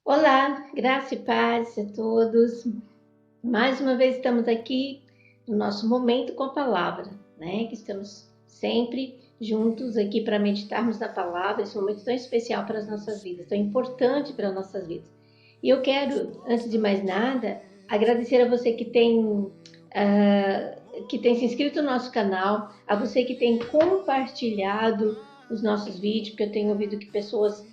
Olá, graça e paz a todos. Mais uma vez estamos aqui no nosso momento com a palavra, né? Que estamos sempre juntos aqui para meditarmos na palavra, esse momento tão especial para as nossas vidas, tão importante para as nossas vidas. E eu quero, antes de mais nada, agradecer a você que tem se inscrito no nosso canal, a você que tem compartilhado os nossos vídeos, porque eu tenho ouvido que pessoas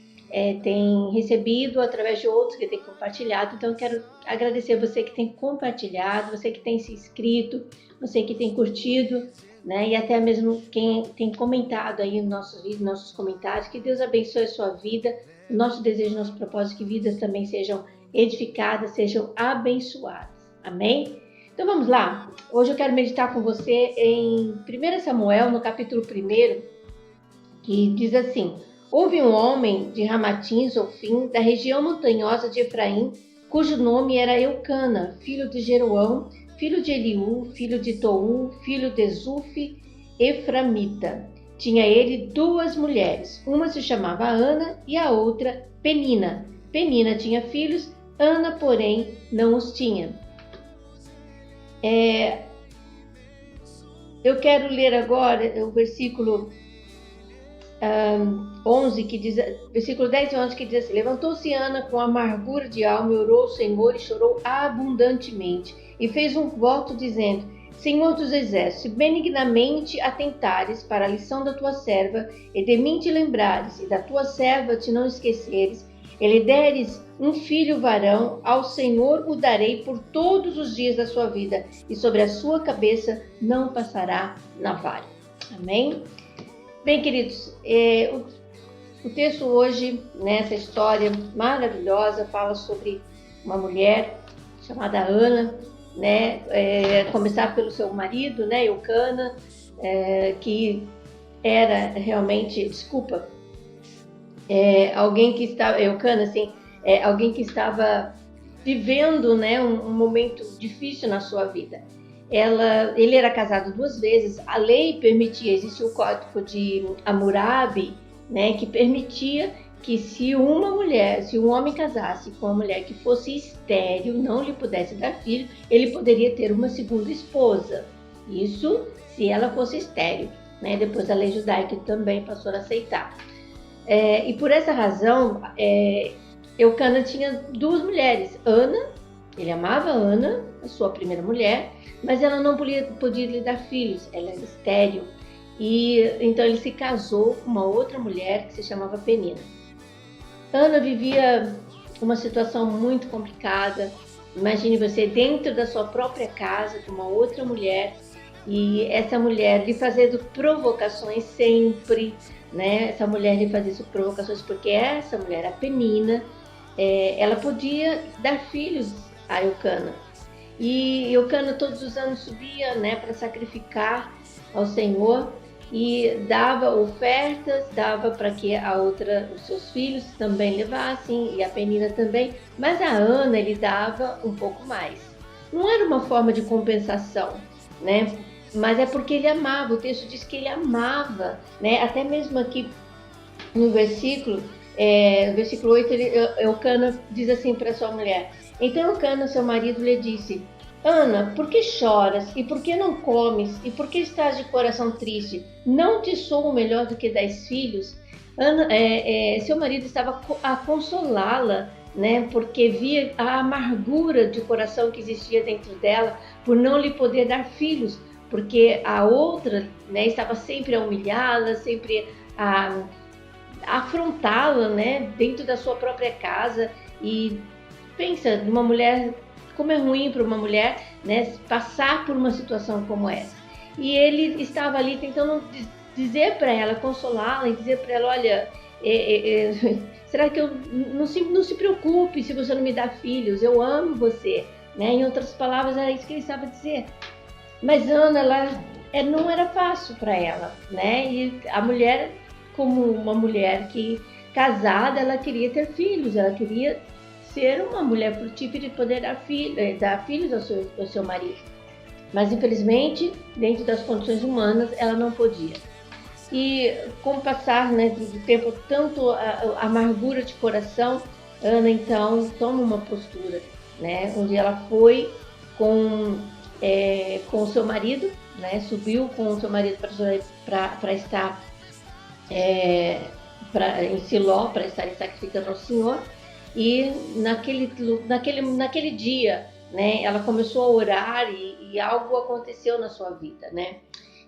têm recebido através de outros que têm compartilhado. Então eu quero agradecer a você que tem compartilhado, você que tem se inscrito, você que tem curtido, né? E até mesmo quem tem comentado aí nos nossos vídeos, nossos comentários. Que Deus abençoe a sua vida. O nosso desejo, nosso propósito, que vidas também sejam edificadas, sejam abençoadas. Amém? Então vamos lá. Hoje eu quero meditar com você em 1 Samuel, no capítulo 1, que diz assim: Houve um homem de Ramatim, Zofim, da região montanhosa de Efraim, cujo nome era Eucana, filho de Jeroão, filho de Eliú, filho de Tou, filho de Zufi, Eframita. Tinha ele duas mulheres, uma se chamava Ana e a outra Penina. Penina tinha filhos, Ana, porém, não os tinha. Eu quero ler agora o versículo 11, que diz, versículo 10 e 11, que diz assim: Levantou-se Ana com amargura de alma e orou ao Senhor e chorou abundantemente e fez um voto dizendo: Senhor dos exércitos, se benignamente atentares para a lição da tua serva e de mim te lembrares e da tua serva te não esqueceres, e lhe deres um filho varão, ao Senhor o darei por todos os dias da sua vida e sobre a sua cabeça não passará navalha. Amém? Bem, queridos, o texto hoje, nessa história maravilhosa, fala sobre uma mulher chamada Ana, né? Começar pelo seu marido, né, Eucana, que era realmente, alguém que estava, Eucana, assim, alguém que estava vivendo, né, um momento difícil na sua vida. Ele era casado 2 vezes, a lei permitia, existe o código de Hammurabi, né, que permitia que se um homem casasse com uma mulher que fosse estéril, não lhe pudesse dar filho, ele poderia ter uma segunda esposa. Isso se ela fosse estéril, né? Depois a lei judaica também passou a aceitar. E por essa razão, Eucana tinha 2 mulheres. Ana, ele amava Ana, a sua primeira mulher, mas ela não podia lhe dar filhos, ela era estéril. E então ele se casou com uma outra mulher que se chamava Penina. Ana vivia uma situação muito complicada. Imagine você dentro da sua própria casa com uma outra mulher, e essa mulher lhe fazendo provocações sempre, né? Essa mulher lhe fazia provocações porque essa mulher, a Penina, ela podia dar filhos a Eucana. E Eucana todos os anos subia, né, para sacrificar ao Senhor e dava ofertas, dava para que os seus filhos também levassem, e a Penina também, mas a Ana ele dava um pouco mais. Não era uma forma de compensação, né? Mas é porque ele amava. O texto diz que ele amava, né? Até mesmo aqui no versículo 8, Eucana diz assim para sua mulher: Então Eucana, seu marido, lhe disse: Ana, por que choras? E por que não comes? E por que estás de coração triste? Não te sou melhor do que 10 filhos? Ana, seu marido estava a consolá-la, né? Porque via a amargura de coração que existia dentro dela por não lhe poder dar filhos, porque a outra, né, estava sempre a humilhá-la, sempre a afrontá-la, né, dentro da sua própria casa. E pensa numa mulher, como é ruim para uma mulher, né, passar por uma situação como essa. E ele estava ali tentando dizer para ela, consolá-la, e dizer para ela: olha, será que não se preocupe se você não me dá filhos, eu amo você, né? Em outras palavras, era isso que ele estava a dizer. Mas Ana, não era fácil para ela, né? E a mulher, como uma mulher que casada, ela queria ter filhos, ela queria ser uma mulher frutífera e poder dar filhos ao seu marido. Mas infelizmente, dentro das condições humanas, ela não podia. E com o passar, né, do tempo, tanto a amargura de coração, Ana então toma uma postura, né, onde ela foi com o seu marido, né, subiu com o seu marido para estar em Siló, para estarem sacrificando ao Senhor. E naquele dia, né, ela começou a orar e algo aconteceu na sua vida, né?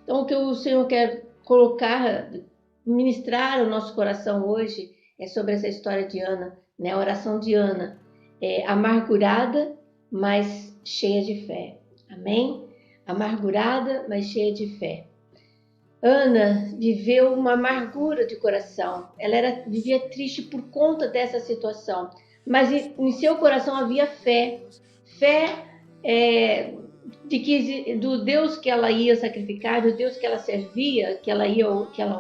Então, o que o Senhor quer colocar, ministrar ao nosso coração hoje é sobre essa história de Ana, né? A oração de Ana, amargurada, mas cheia de fé. Amém? Amargurada, mas cheia de fé. Ana viveu uma amargura de coração. Ela vivia triste por conta dessa situação. Mas em seu coração havia fé. Fé do Deus que ela ia sacrificar, do Deus que ela servia, que ela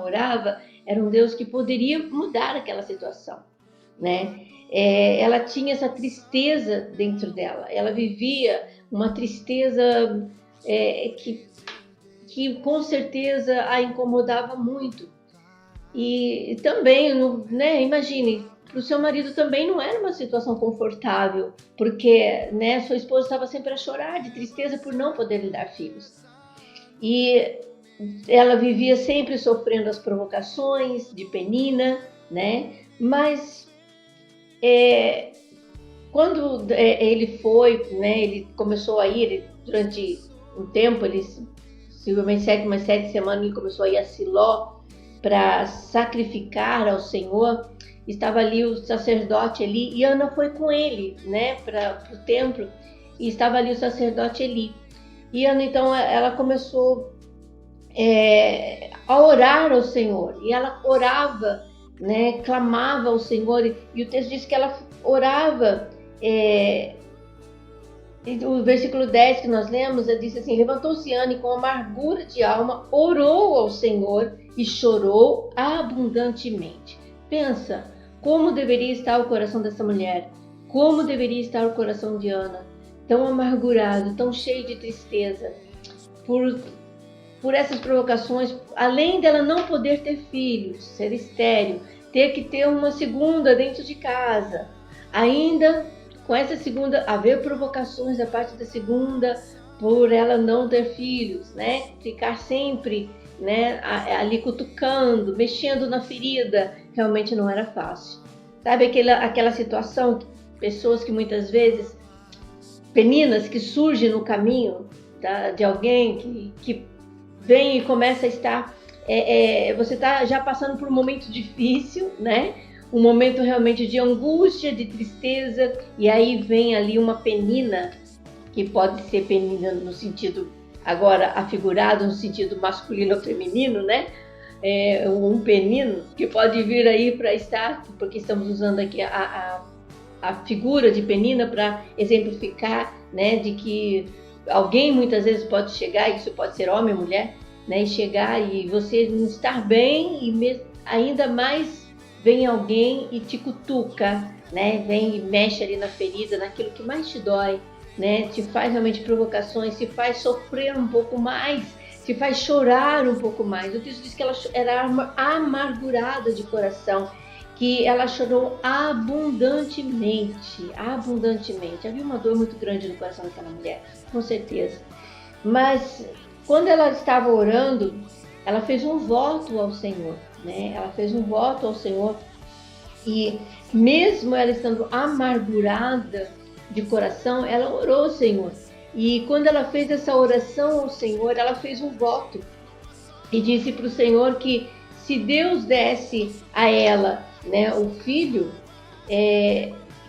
orava, era um Deus que poderia mudar aquela situação, né? Ela tinha essa tristeza dentro dela. Ela vivia uma tristeza que com certeza a incomodava muito. E também, né, imagine, para o seu marido também não era uma situação confortável, porque, né, sua esposa estava sempre a chorar de tristeza por não poder lhe dar filhos. E ela vivia sempre sofrendo as provocações de Penina, né? Mas quando ele foi, né, ele começou a ir, durante um tempo, possivelmente umas 7 semanas, ele começou a ir a Siló para sacrificar ao Senhor. Estava ali o sacerdote Eli, e Ana foi com ele, né, para o templo, e estava ali o sacerdote Eli. E Ana, então, ela começou a orar ao Senhor, e ela orava, né, clamava ao Senhor, e o texto diz que ela orava. O versículo 10 que nós lemos, diz assim: levantou-se Ana e com amargura de alma orou ao Senhor e chorou abundantemente. Pensa como deveria estar o coração dessa mulher, como deveria estar o coração de Ana, tão amargurado, tão cheio de tristeza, por essas provocações, além dela não poder ter filhos, ser estéril, ter que ter uma segunda dentro de casa, ainda com essa segunda, haver provocações da parte da segunda, por ela não ter filhos, né? Ficar sempre, né, ali cutucando, mexendo na ferida, realmente não era fácil. Sabe aquela situação, pessoas que muitas vezes, meninas que surgem no caminho de alguém que vem e começa a estar, você está já passando por um momento difícil, né? Um momento realmente de angústia, de tristeza, e aí vem ali uma penina, que pode ser penina no sentido, agora afigurado no sentido masculino ou feminino, né? Um penino que pode vir aí para estar, porque estamos usando aqui a figura de penina para exemplificar, né, de que alguém muitas vezes pode chegar, isso pode ser homem ou mulher, né, e chegar e você não estar bem, e ainda mais vem alguém e te cutuca, né? Vem e mexe ali na ferida, naquilo que mais te dói, né? Te faz realmente provocações, te faz sofrer um pouco mais, te faz chorar um pouco mais. O texto diz que ela era amargurada de coração, que ela chorou abundantemente. Havia uma dor muito grande no coração daquela mulher, com certeza. Mas quando ela estava orando, ela fez um voto ao Senhor, né? Ela fez um voto ao Senhor, e mesmo ela estando amargurada de coração, ela orou ao Senhor. E quando ela fez essa oração ao Senhor, ela fez um voto e disse para o Senhor que se Deus desse a ela, né, o filho,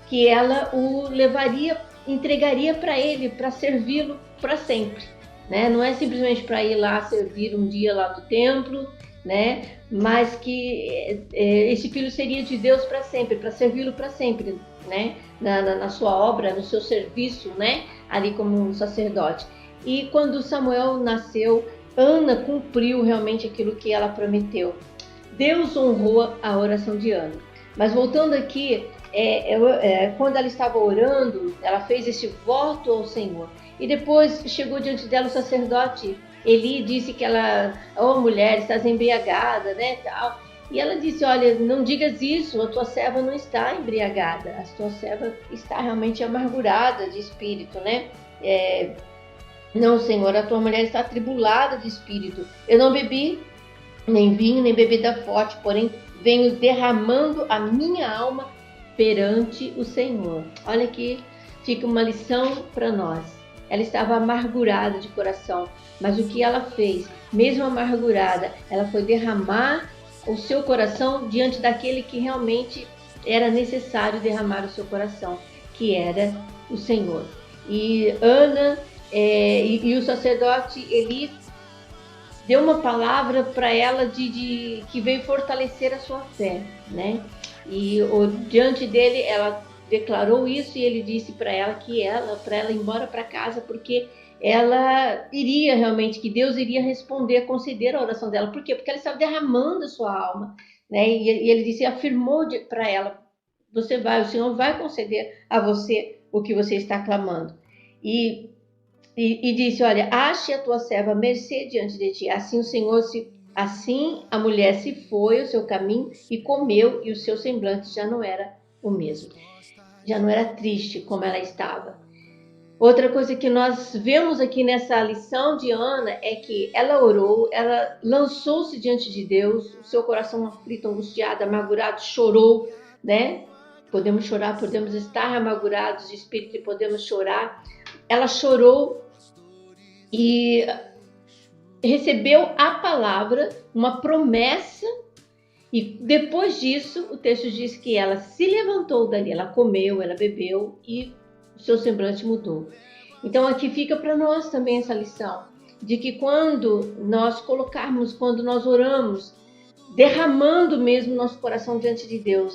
que ela o levaria, entregaria para ele, para servi-lo para sempre, né? Não é simplesmente para ir lá servir um dia lá no templo, né? Mas que esse filho seria de Deus para sempre, para servi-lo para sempre, né? Na sua obra, no seu serviço, né? Ali como um sacerdote. E quando Samuel nasceu, Ana cumpriu realmente aquilo que ela prometeu. Deus honrou a oração de Ana. Mas voltando aqui, quando ela estava orando, ela fez esse voto ao Senhor. E depois chegou diante dela o sacerdote Eli, disse que ela, mulher, estás embriagada, né, tal. E ela disse, olha, não digas isso, a tua serva não está embriagada, a tua serva está realmente amargurada de espírito, né? Não, Senhor, a tua mulher está atribulada de espírito. Eu não bebi nem vinho, nem bebida forte, porém venho derramando a minha alma perante o Senhor. Olha aqui, fica uma lição para nós. Ela estava amargurada de coração, mas o que ela fez, mesmo amargurada, ela foi derramar o seu coração diante daquele que realmente era necessário derramar o seu coração, que era o Senhor. E Ana e o sacerdote Eli deu uma palavra para ela que veio fortalecer a sua fé, né? E diante dele ela declarou isso e ele disse para ela para ela ir embora para casa, porque ela iria realmente, que Deus iria responder, conceder a oração dela. Por quê? Porque ela estava derramando a sua alma, né? E ele disse, afirmou para ela, o Senhor vai conceder a você o que você está clamando. E disse, olha, ache a tua serva mercê diante de ti. Assim a mulher se foi ao seu caminho e comeu, e o seu semblante já não era o mesmo. Já não era triste como ela estava. Outra coisa que nós vemos aqui nessa lição de Ana é que ela orou, ela lançou-se diante de Deus, o seu coração aflito, angustiado, amargurado, chorou, né? Podemos chorar, podemos estar amargurados de espírito e podemos chorar. Ela chorou e recebeu a palavra, uma promessa, e depois disso o texto diz que ela se levantou dali, ela comeu, ela bebeu e o seu semblante mudou. Então aqui fica para nós também essa lição, de que quando nós oramos, derramando mesmo nosso coração diante de Deus,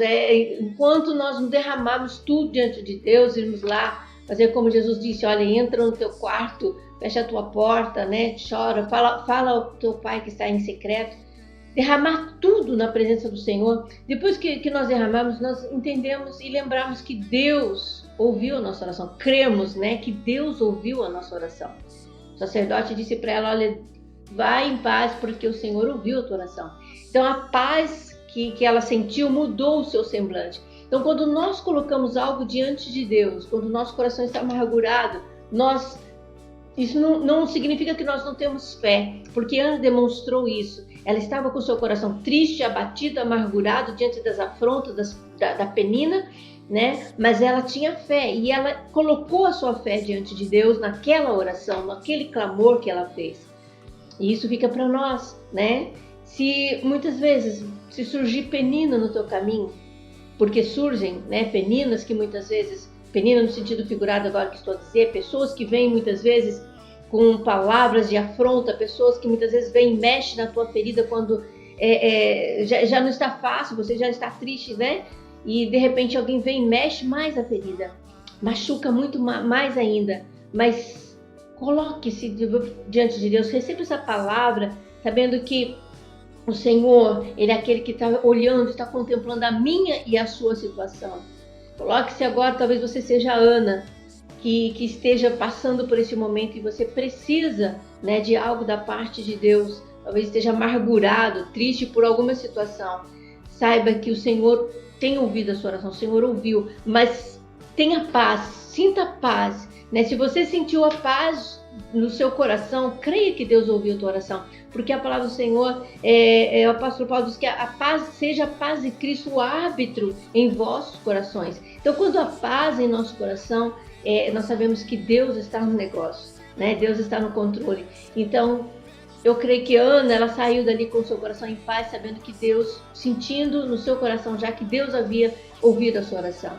enquanto nós não derramarmos tudo diante de Deus, irmos lá, fazer como Jesus disse, olha, entra no teu quarto, fecha a tua porta, né? Chora, fala ao teu pai que está em secreto, derramar tudo na presença do Senhor. Depois que nós derramarmos, nós entendemos e lembramos que Deus ouviu a nossa oração, cremos, né, que Deus ouviu a nossa oração. O sacerdote disse para ela, olha, vai em paz porque o Senhor ouviu a tua oração. Então a paz que ela sentiu mudou o seu semblante. Então quando nós colocamos algo diante de Deus, quando o nosso coração está amargurado, isso não significa que nós não temos fé, porque Ana demonstrou isso. Ela estava com o seu coração triste, abatido, amargurado diante das afrontas da Penina, né? Mas ela tinha fé e ela colocou a sua fé diante de Deus naquela oração, naquele clamor que ela fez. E isso fica para nós, né? Se muitas vezes se surgir penina no teu caminho, porque surgem, né, peninas que muitas vezes, penina no sentido figurado agora que estou a dizer, pessoas que vêm muitas vezes com palavras de afronta, pessoas que muitas vezes vêm e mexem na tua ferida quando já não está fácil, você já está triste, né? E de repente alguém vem e mexe mais a ferida, machuca muito mais ainda, mas coloque-se diante de Deus, receba essa palavra, sabendo que o Senhor, Ele é aquele que está olhando, está contemplando a minha e a sua situação. Coloque-se agora, talvez você seja a Ana, que esteja passando por esse momento e você precisa, né, de algo da parte de Deus, talvez esteja amargurado, triste por alguma situação. Saiba que o Senhor tem ouvido a sua oração, o Senhor ouviu, mas tenha paz, sinta paz, né? Se você sentiu a paz no seu coração, creia que Deus ouviu a tua oração, porque a palavra do Senhor, o apóstolo Paulo diz que a paz, seja a paz de Cristo o árbitro em vossos corações. Então, quando há paz em nosso coração, nós sabemos que Deus está no negócio, né? Deus está no controle. Então, eu creio que Ana, ela saiu dali com o seu coração em paz, sabendo que Deus, sentindo no seu coração já que Deus havia ouvido a sua oração.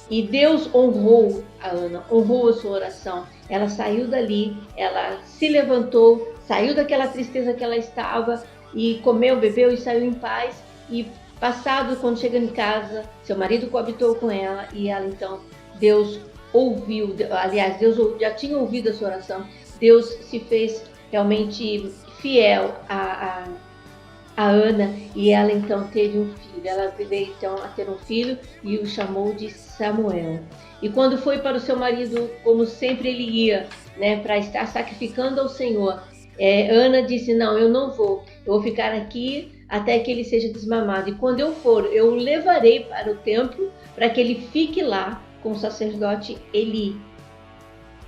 E Deus honrou a Ana, honrou a sua oração. Ela saiu dali, ela se levantou, saiu daquela tristeza que ela estava e comeu, bebeu e saiu em paz. E passado, quando chega em casa, seu marido coabitou com ela e ela então, Deus ouviu, aliás, Deus já tinha ouvido a sua oração. Deus se fez realmente fiel a Ana e ela então teve um filho. Ela veio então a ter um filho e o chamou de Samuel. E quando foi para o seu marido, como sempre ele ia, né, para estar sacrificando ao Senhor, Ana disse, não, eu não vou, eu vou ficar aqui até que ele seja desmamado. E quando eu for, eu o levarei para o templo para que ele fique lá com o sacerdote Eli.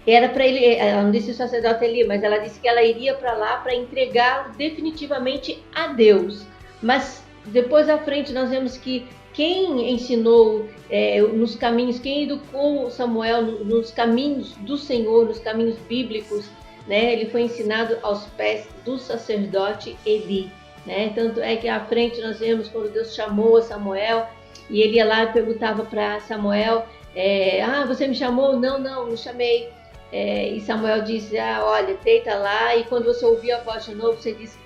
Era para ele, ela não disse o sacerdote Eli, mas ela disse que ela iria para lá para entregá-lo definitivamente a Deus. Mas depois à frente nós vemos que quem ensinou nos caminhos, quem educou Samuel nos caminhos do Senhor, nos caminhos bíblicos, né? Ele foi ensinado aos pés do sacerdote Eli, né? Tanto é que à frente nós vemos quando Deus chamou a Samuel e ele ia lá e perguntava para Samuel, você me chamou? Não chamei. E Samuel disse, olha, deita lá, e quando você ouvir a voz de novo, você diz,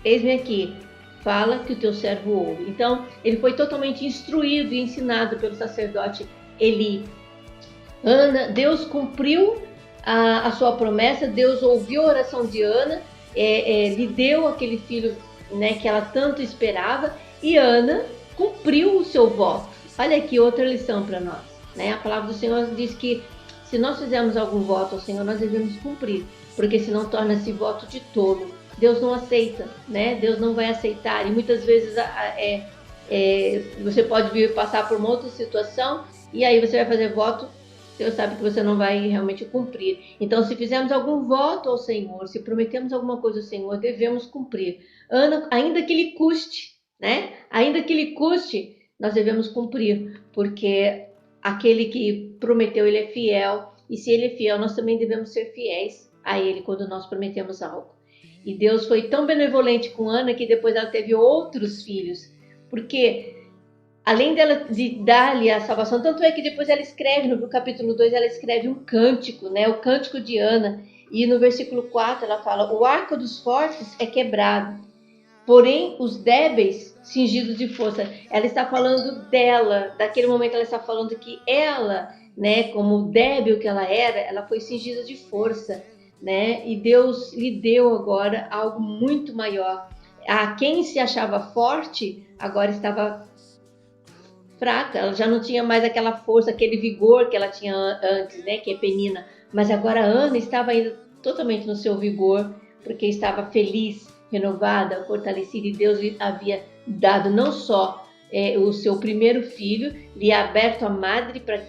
eis-me aqui, fala que o teu servo ouve. Então, ele foi totalmente instruído e ensinado pelo sacerdote Eli. Ana, Deus cumpriu a sua promessa, Deus ouviu a oração de Ana, lhe deu aquele filho, né, que ela tanto esperava, e Ana cumpriu o seu voto. Olha aqui outra lição para nós, né? A palavra do Senhor diz que se nós fizermos algum voto ao Senhor, nós devemos cumprir, porque senão torna-se voto de tolo. Deus não aceita, né? Deus não vai aceitar, e muitas vezes você pode vir passar por uma outra situação e aí você vai fazer voto, Deus sabe que você não vai realmente cumprir. Então, se fizermos algum voto ao Senhor, se prometemos alguma coisa ao Senhor, devemos cumprir. Ana, ainda que lhe custe, né? Ainda que lhe custe, nós devemos cumprir, porque aquele que prometeu, ele é fiel, e se ele é fiel, nós também devemos ser fiéis a ele quando nós prometemos algo. E Deus foi tão benevolente com Ana que depois ela teve outros filhos, porque além dela de dar-lhe a salvação, tanto é que depois ela escreve, no capítulo 2, ela escreve um cântico, né? O cântico de Ana, e no versículo 4 ela fala, o arco dos fortes é quebrado, porém os débeis cingidos de força. Ela está falando dela, daquele momento ela está falando que ela, né, como débil que ela era, ela foi cingida de força, né? E Deus lhe deu agora algo muito maior. A quem se achava forte, agora estava fraca, ela já não tinha mais aquela força, aquele vigor que ela tinha antes, né, que é Penina. Mas agora a Ana estava ainda totalmente no seu vigor, porque estava feliz, renovada, fortalecida, e Deus lhe havia dado não só o seu primeiro filho, lhe aberto a madre para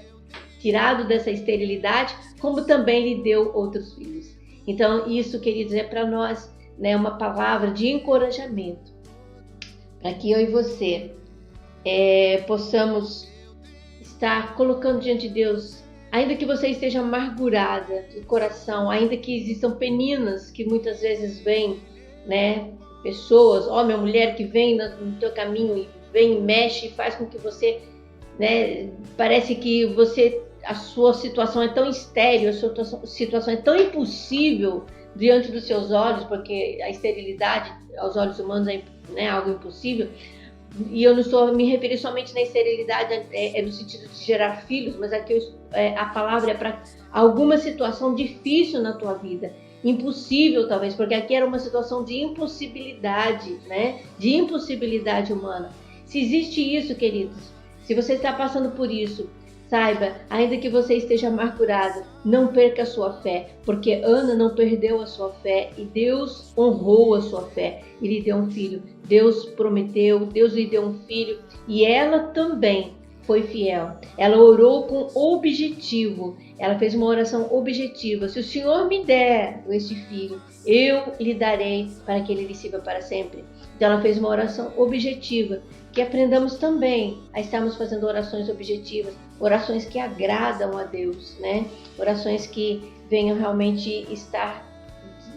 tirado dessa esterilidade, como também lhe deu outros filhos. Então isso, queridos, é para nós, né, uma palavra de encorajamento, para que eu e você possamos estar colocando diante de Deus, ainda que você esteja amargurada do coração, ainda que existam peninas que muitas vezes vêm, né, pessoas, homem ou mulher, que vem no teu caminho e vem, mexe e faz com que você, né, parece que a sua situação é tão estéril, a sua situação é tão impossível diante dos seus olhos, porque a esterilidade aos olhos humanos é algo impossível. E eu não estou me referindo somente na esterilidade, no sentido de gerar filhos, mas aqui a palavra é para alguma situação difícil na tua vida, impossível talvez, porque aqui era uma situação de impossibilidade, né? De impossibilidade humana. Se existe isso, queridos, se você está passando por isso, saiba, ainda que você esteja amargurado, não perca a sua fé, porque Ana não perdeu a sua fé e Deus honrou a sua fé e lhe deu um filho. Deus prometeu, Deus lhe deu um filho e ela também foi fiel. Ela orou com objetivo, ela fez uma oração objetiva. Se o Senhor me der este filho, eu lhe darei para que ele lhe sirva para sempre. Então ela fez uma oração objetiva. Que aprendamos também a estarmos fazendo orações objetivas, orações que agradam a Deus, né? Orações que venham realmente estar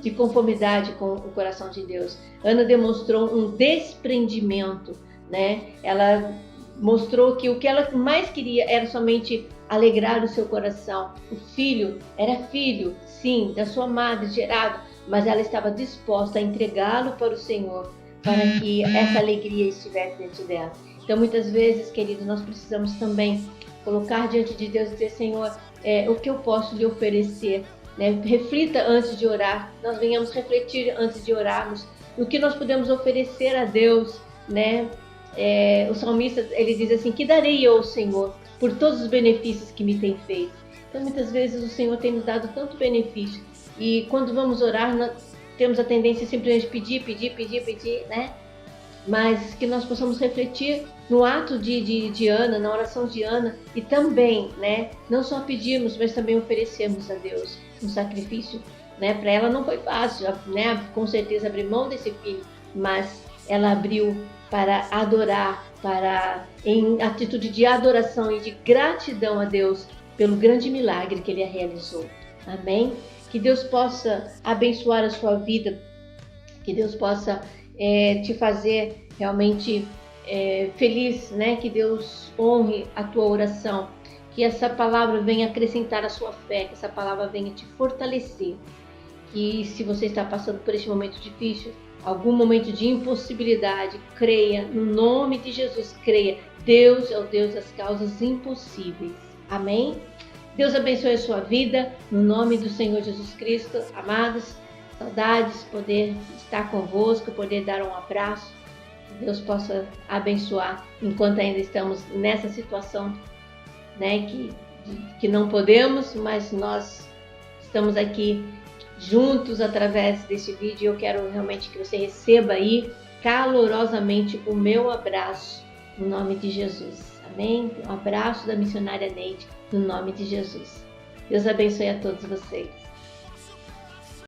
de conformidade com o coração de Deus. Ana demonstrou um desprendimento, né? Ela mostrou que o que ela mais queria era somente alegrar o seu coração. O filho era filho, sim, da sua madre gerado, mas ela estava disposta a entregá-lo para o Senhor, para que essa alegria estivesse dentro dela. Então, muitas vezes, queridos, nós precisamos também colocar diante de Deus e dizer, Senhor, o que eu posso lhe oferecer? Né? Reflita antes de orar, nós venhamos refletir antes de orarmos, o que nós podemos oferecer a Deus, né? O salmista, ele diz assim, que darei eu ao Senhor por todos os benefícios que me tem feito? Então, muitas vezes, o Senhor tem nos dado tanto benefício, e quando vamos orar, nós temos a tendência simplesmente de pedir, né? mas que nós possamos refletir no ato de Ana, na oração de Ana, e também, né, não só pedirmos, mas também oferecermos a Deus um sacrifício, né? Para ela não foi fácil, né, com certeza abrir mão desse filho, mas ela abriu para adorar, em atitude de adoração e de gratidão a Deus pelo grande milagre que Ele realizou. Amém? Que Deus possa abençoar a sua vida, que Deus possa te fazer realmente feliz, né? Que Deus honre a tua oração, que essa palavra venha acrescentar a sua fé, que essa palavra venha te fortalecer. Que se você está passando por este momento difícil, algum momento de impossibilidade, creia, no nome de Jesus, creia. Deus é o Deus das causas impossíveis. Amém? Deus abençoe a sua vida, no nome do Senhor Jesus Cristo. Amados, saudades, poder estar convosco, poder dar um abraço. Que Deus possa abençoar enquanto ainda estamos nessa situação, né, que não podemos, mas nós estamos aqui juntos através desse vídeo. Eu quero realmente que você receba aí calorosamente o meu abraço no nome de Jesus. Amém? Um abraço da missionária Neide no nome de Jesus. Deus abençoe a todos vocês.